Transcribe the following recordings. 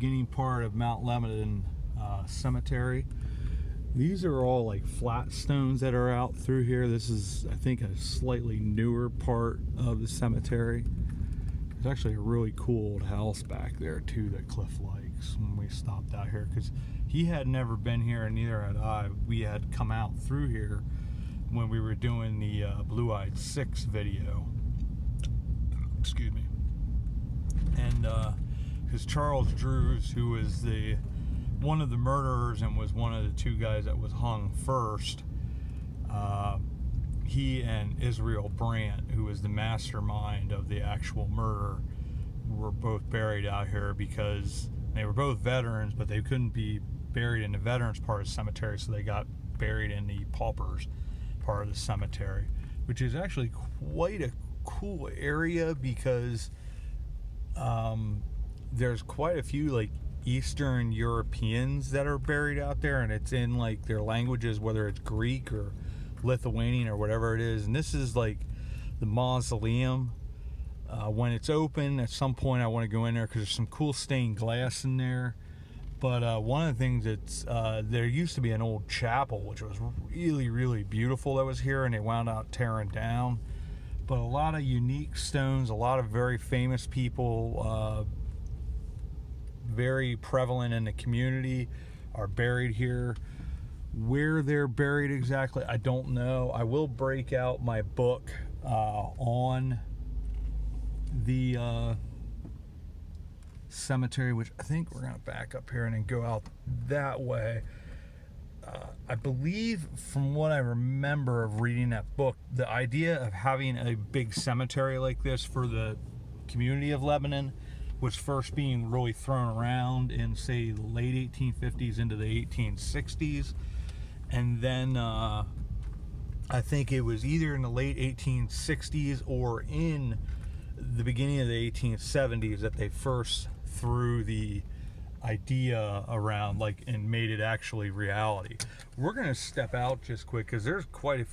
beginning part of Mount Lebanon Cemetery. These are all like flat stones that are out through here. This is, I think, a slightly newer part of the cemetery. There's actually a really cool old house back there too that Cliff likes when we stopped out here, because he had never been here and neither had I. We had come out through here when we were doing the Blue-Eyed Six video. Excuse me. And because Charles Drews, who was one of the murderers and was one of the two guys that was hung first, he and Israel Brandt, who was the mastermind of the actual murder, were both buried out here because they were both veterans, but they couldn't be buried in the veterans part of the cemetery, so they got buried in the paupers part of the cemetery, which is actually quite a cool area because there's quite a few like Eastern Europeans that are buried out there, and it's in like their languages, whether it's Greek or Lithuanian or whatever it is. And this is like the mausoleum. When it's open at some point I want to go in there because there's some cool stained glass in there. But one of the things that's there used to be an old chapel which was really beautiful that was here, and they wound up tearing down. But a lot of unique stones, a lot of very famous people, very prevalent in the community, are buried here. Where they're buried exactly, I don't know. I will break out my book on the cemetery, which I think we're going to back up here and then go out that way. I believe, from what I remember of reading that book, the idea of having a big cemetery like this for the community of Lebanon was first being really thrown around in, say, the late 1850s into the 1860s. And then I think it was either in the late 1860s or in the beginning of the 1870s that they first threw the idea around, like, and made it actually reality. We're going to step out just quick because there's quite a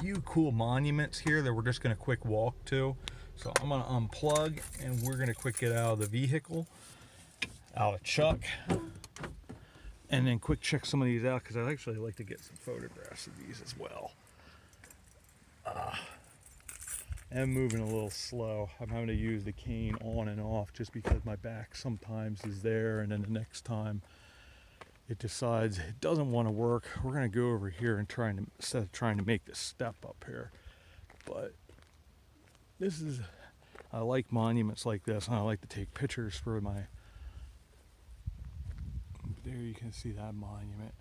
few cool monuments here that we're just going to quick walk to. So I'm going to unplug and we're going to quick get out of the vehicle, out of Chuck, and then quick check some of these out because I'd actually like to get some photographs of these as well. I'm moving a little slow. I'm having to use the cane on and off just because my back sometimes is there, and then the next time it decides it doesn't want to work, we're going to go over here and instead of trying to make this step up here. But this is, I like monuments like this, and I like to take pictures for my, there you can see that monument.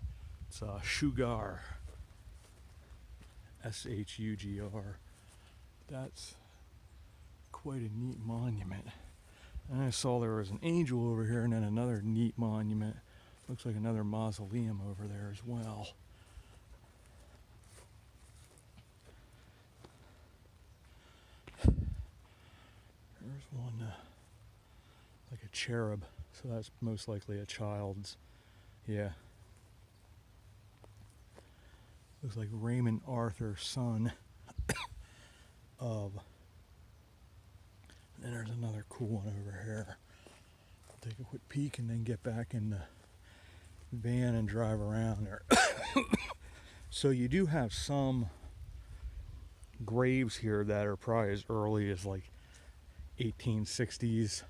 It's Shugar, S-H-U-G-R. That's quite a neat monument. And I saw there was an angel over here and then another neat monument. Looks like another mausoleum over there as well. There's one like a cherub, so that's most likely a child's. Yeah. Looks like Raymond Arthur, son of. And then there's another cool one over here. I'll take a quick peek and then get back in the van and drive around there. So you do have some graves here that are probably as early as like 1860s,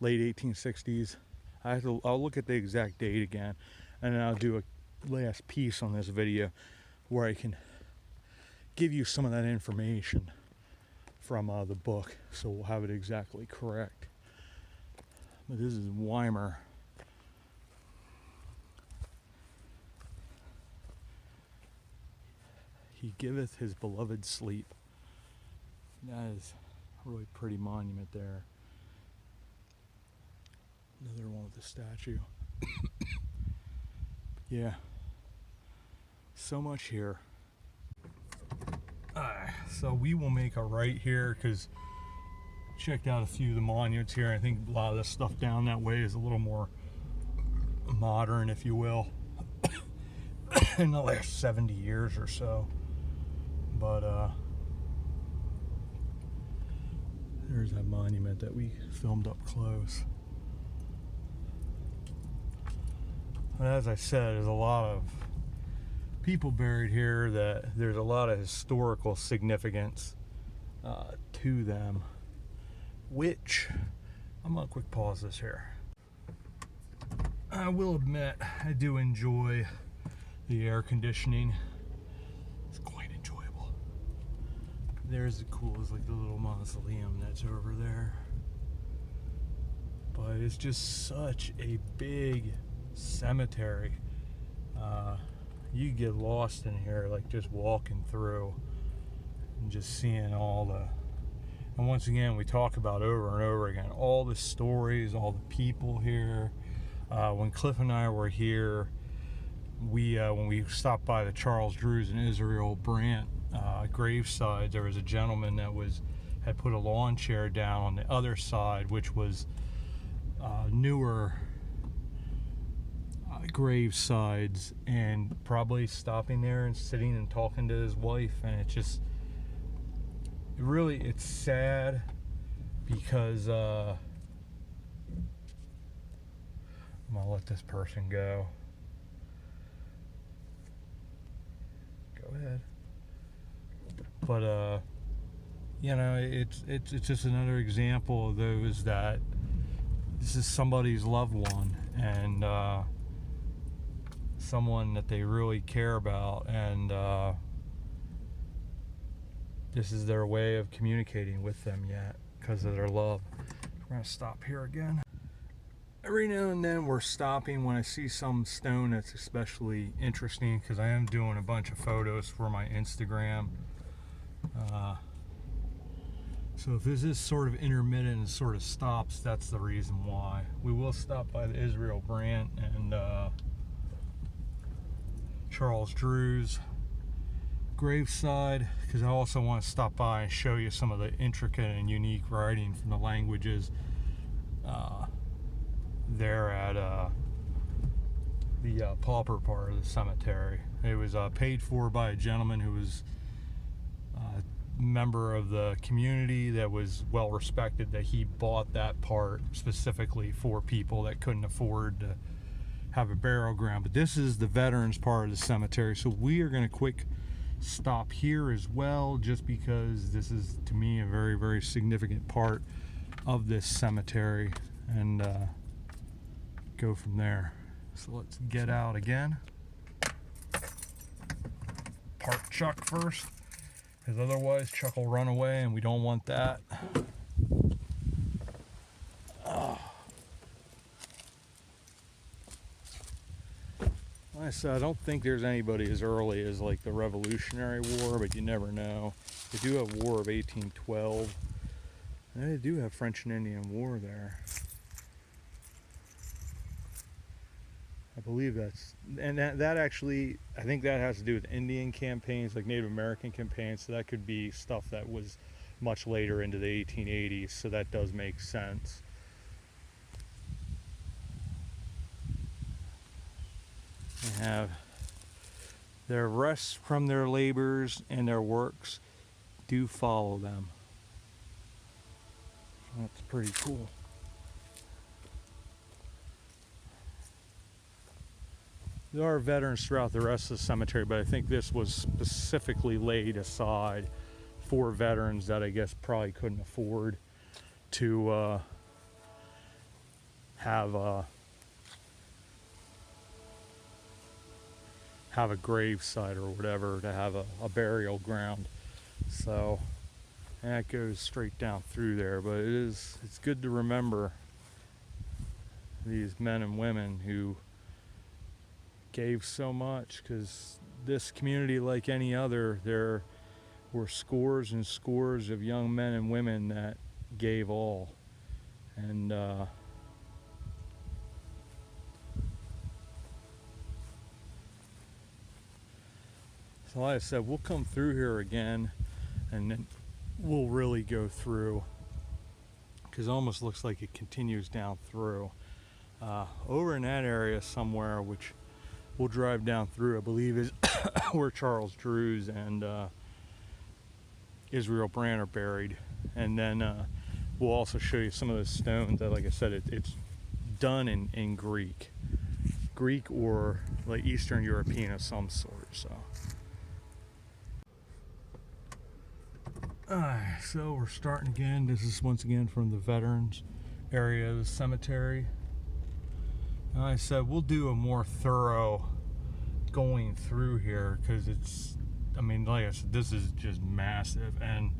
late 1860s. I'll look at the exact date again, and then I'll do a last piece on this video where I can give you some of that information from the book, so we'll have it exactly correct. But this is Weimer. He giveth his beloved sleep. That is a really pretty monument there. Another one with a statue. Yeah. So much here. So we will make a right here because checked out a few of the monuments here. I think a lot of this stuff down that way is a little more modern, if you will, in the last 70 years or so. But there's that monument that we filmed up close. But as I said, there's a lot of people buried here that there's a lot of historical significance to them, which I'm gonna quick pause this here. I will admit I do enjoy the air conditioning. It's quite enjoyable. There's the cool, it's like the little mausoleum that's over there. But it's just such a big cemetery. You get lost in here, like just walking through and just seeing all the, and once again we talk about over and over again all the stories, all the people here. When Cliff and I were here, when we stopped by the Charles Drews and Israel Brandt graveside, there was a gentleman that had put a lawn chair down on the other side, which was newer grave sides, and probably stopping there and sitting and talking to his wife. And it's sad because I'm gonna let this person go ahead. But you know, it's just another example of those that this is somebody's loved one, and someone that they really care about, and this is their way of communicating with them yet because of their love. We're gonna stop here again. Every now and then we're stopping when I see some stone that's especially interesting, because I am doing a bunch of photos for my Instagram. So if this is sort of intermittent and sort of stops, that's the reason why. We will stop by the Israel Brandt and Charles Drews graveside, because I also want to stop by and show you some of the intricate and unique writing from the languages there at the pauper part of the cemetery. It was paid for by a gentleman who was a member of the community that was well respected, that he bought that part specifically for people that couldn't afford to have a burial ground. But this is the veterans part of the cemetery, so we are going to quick stop here as well, just because this is, to me, a very, very significant part of this cemetery, and go from there. So let's get out again. Park Chuck first, because otherwise Chuck will run away, and we don't want that. Like I said, I don't think there's anybody as early as like the Revolutionary War, but you never know. They do have War of 1812. And they do have French and Indian War there. I believe that's, and that actually, I think that has to do with Indian campaigns, like Native American campaigns, so that could be stuff that was much later into the 1880s, so that does make sense. They have their rests from their labors and their works do follow them. That's pretty cool. There are veterans throughout the rest of the cemetery, but I think this was specifically laid aside for veterans that I guess probably couldn't afford to have a gravesite or whatever, to have a burial ground. So, and that goes straight down through there. But it's good to remember these men and women who gave so much, because this community, like any other, there were scores and scores of young men and women that gave all. And so like I said, we'll come through here again, and then we'll really go through, because it almost looks like it continues down through. Over in that area somewhere, which we'll drive down through, I believe is where Charles Drews and Israel Brandt are buried. And then we'll also show you some of the stones that, like I said, it's done in Greek Greek or like Eastern European of some sort. So we're starting again. This is once again from the veterans area of the cemetery. And like I said, we'll do a more thorough going through here because it's, I mean, like I said, this is just massive. And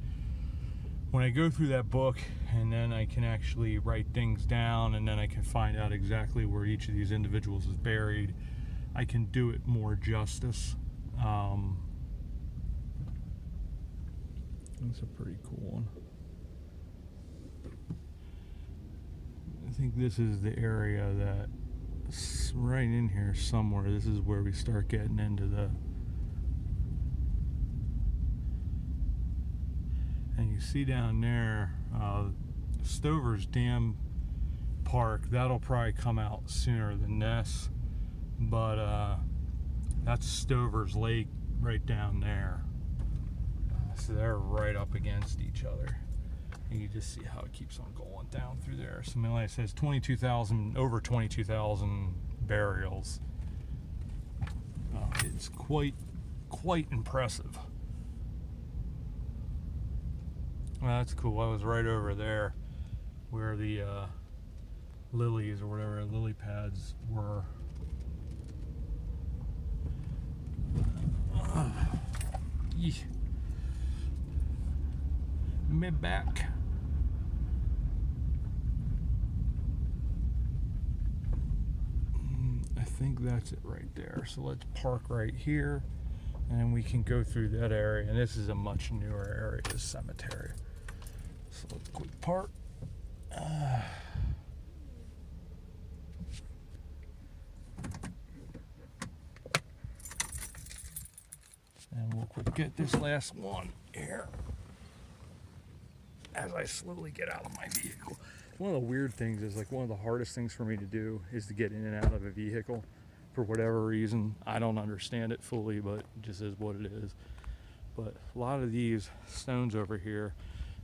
when I go through that book and then I can actually write things down and then I can find out exactly where each of these individuals is buried, I can do it more justice. That's a pretty cool one. I think this is the area that's right in here somewhere. This is where we start getting into the, and you see down there Stover's Dam Park. That'll probably come out sooner than this, but that's Stover's Lake right down there. So they're right up against each other. And you just see how it keeps on going down through there. So like it says 22,000, over 22,000 burials. It's quite impressive. Well, that's cool. I was right over there where the lilies or whatever, lily pads were. Me back. I think that's it right there. So let's park right here and we can go through that area. And this is a much newer area, this cemetery. So let's quick park. And we'll quick get this last one here as I slowly get out of my vehicle. One of the weird things is, like, one of the hardest things for me to do is to get in and out of a vehicle for whatever reason. I don't understand it fully, but it just is what it is. But a lot of these stones over here,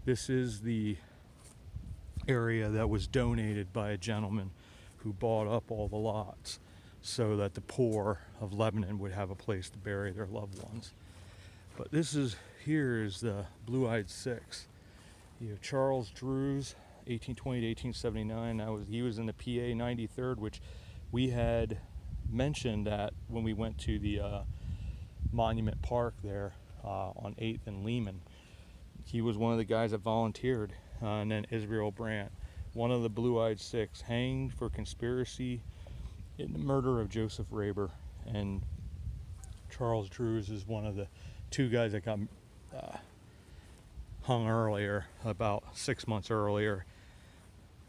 this is the area that was donated by a gentleman who bought up all the lots so that the poor of Lebanon would have a place to bury their loved ones. But here is the Blue-Eyed Six. You have Charles Drews, 1820 to 1879. He was in the PA 93rd, which we had mentioned that when we went to the Monument Park there on 8th and Lehman. He was one of the guys that volunteered. And then Israel Brandt, one of the Blue-Eyed Six, hanged for conspiracy in the murder of Joseph Raber. And Charles Drews is one of the two guys that got hung earlier, about 6 months earlier,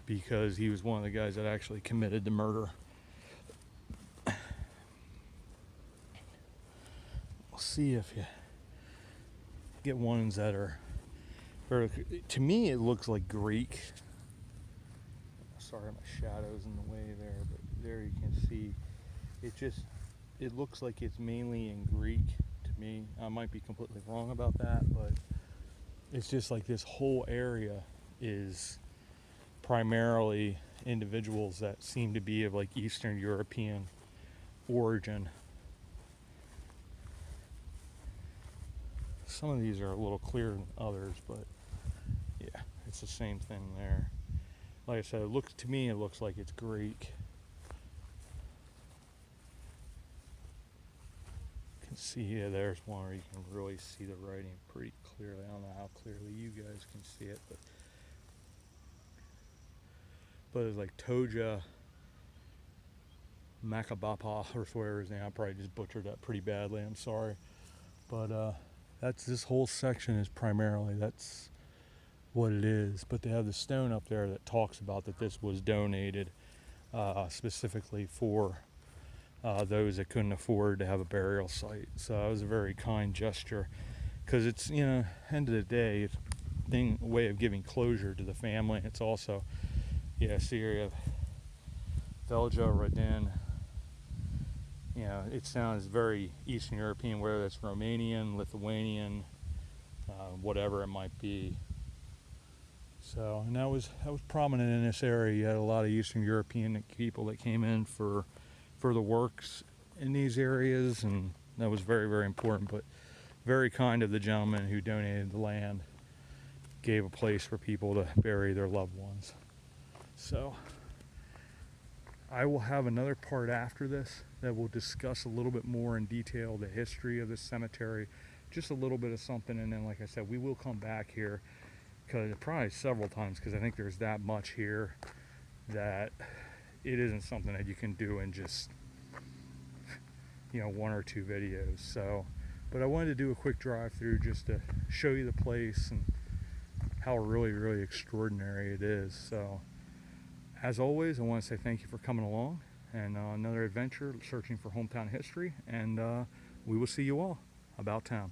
because he was one of the guys that actually committed the murder. We'll see if you get ones that are, to me it looks like Greek. Sorry, my shadow's in the way there, but there you can see it looks like it's mainly in Greek to me. I might be completely wrong about that, but it's just like this whole area is primarily individuals that seem to be of like Eastern European origin. Some of these are a little clearer than others, but yeah, it's the same thing there. Like I said, to me it looks like it's Greek. You can see here, there's one where you can really see the writing pretty clearly. I don't know how clearly you guys can see it, but it's like Toja Makabapa or whatever his name. I probably just butchered that pretty badly, I'm sorry. But that's this whole section is primarily, that's what it is. But they have the stone up there that talks about that this was donated specifically for those that couldn't afford to have a burial site. So it was a very kind gesture, because it's, end of the day, it's a way of giving closure to the family. It's also, see here you have Veljo Radin. It sounds very Eastern European, whether it's Romanian, Lithuanian, whatever it might be. So, and that was prominent in this area. You had a lot of Eastern European people that came in for for the works in these areas, and that was very, very important. But very kind of the gentleman who donated the land, gave a place for people to bury their loved ones. So I will have another part after this that will discuss a little bit more in detail the history of this cemetery, just a little bit of something, and then like I said, we will come back here probably several times, because I think there's that much here that it isn't something that you can do in just, you know, 1 or 2 videos. So, but I wanted to do a quick drive through just to show you the place and how really, really extraordinary it is. So as always, I want to say thank you for coming along, and another adventure searching for hometown history, and we will see you all about town.